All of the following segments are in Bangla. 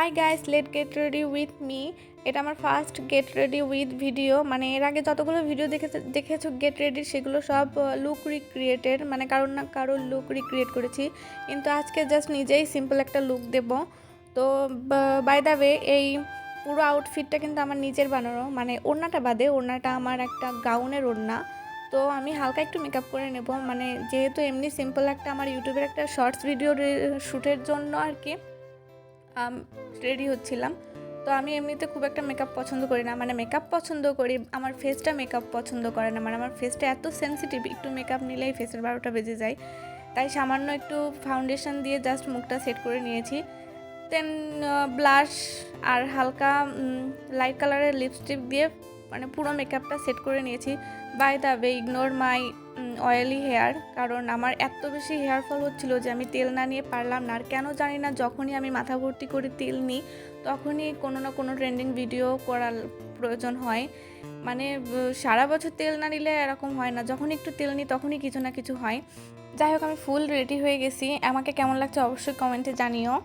Hi guys, late get ready with me. এটা আমার first get ready with video. মানে এর আগে যতগুলো ভিডিও দেখেছো গেট রেডির, সেগুলো সব লুক রিক্রিয়েটেড, মানে কারোর না কারোর লুক রিক্রিয়েট করেছি। কিন্তু আজকে জাস্ট নিজেই সিম্পল একটা লুক দেব। তো বাই দ্য ওয়ে, এই পুরো আউটফিটটা কিন্তু আমার নিজের বানানো, মানে ওড়নাটা বাদে। ওড়নাটা আমার একটা গাউনের ওড়না। তো আমি হালকা একটু মেকআপ করে নেব, মানে যেহেতু এমনি সিম্পল একটা আমার ইউটিউবের একটা শর্টস ভিডিও শ্যুটের জন্য আর কি রেডি হচ্ছিলাম। তো আমি এমনিতে খুব একটা মেকআপ পছন্দ করি না, মানে মেকআপ পছন্দ করি, আমার ফেসটা মেকআপ পছন্দ করে না। মানে আমার ফেসটা এত সেন্সিটিভ, একটু মেকআপ নিলেই ফেসের 12টা বেজে যায়। তাই সামান্য একটু ফাউন্ডেশন দিয়ে জাস্ট মুখটা সেট করে নিয়েছি। দেন ব্লাশ আর হালকা লাইট কালারের লিপস্টিক দিয়ে মানে পুরো মেকআপটা সেট করে নিয়েছি। By the way, ignore my oily hair, কারণ আমার এত বেশি হেয়ার ফল হচ্ছিলো যে আমি তেল না নিয়ে পারলাম না। আর কেন জানি না, যখনই আমি মাথা ভর্তি করে তেল নিই তখনই কোনো না কোনো ট্রেন্ডিং ভিডিও করার প্রয়োজন হয়। মানে সারা বছর তেল না নিলে এরকম হয় না, যখন একটু তেল নিই তখনই কিছু না কিছু হয়। যাই হোক, আমি ফুল রেডি হয়ে গেছি। আমাকে কেমন লাগছে অবশ্যই কমেন্টে জানিও।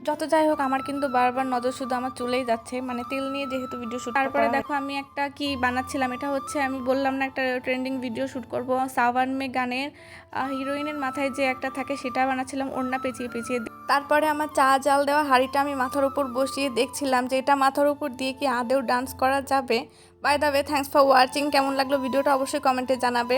যত যাই হোক, আমার কিন্তু বারবার নজর শুধু আমার চলেই যাচ্ছে, মানে তেল নিয়ে যেহেতু ভিডিও শ্যুট। তারপরে দেখো আমি একটা কি বানাচ্ছিলাম, এটা হচ্ছে আমি বললাম না একটা ট্রেন্ডিং ভিডিও শ্যুট করব, সাওয়ান মে গানের হিরোইনের মাথায় যে একটা থাকে সেটা বানাচ্ছিলাম ওড়না পেঁচিয়ে পেঁচিয়ে। তারপরে আমার চা জাল দেওয়া হাঁড়িটা আমি মাথার উপর বসিয়ে দেখছিলাম যে এটা মাথার উপর দিয়ে কি আদেও ডান্স করা যাবে। By the way, thanks for watching. কেমন লাগলো ভিডিওটা অবশ্যই কমেন্টে জানাবে।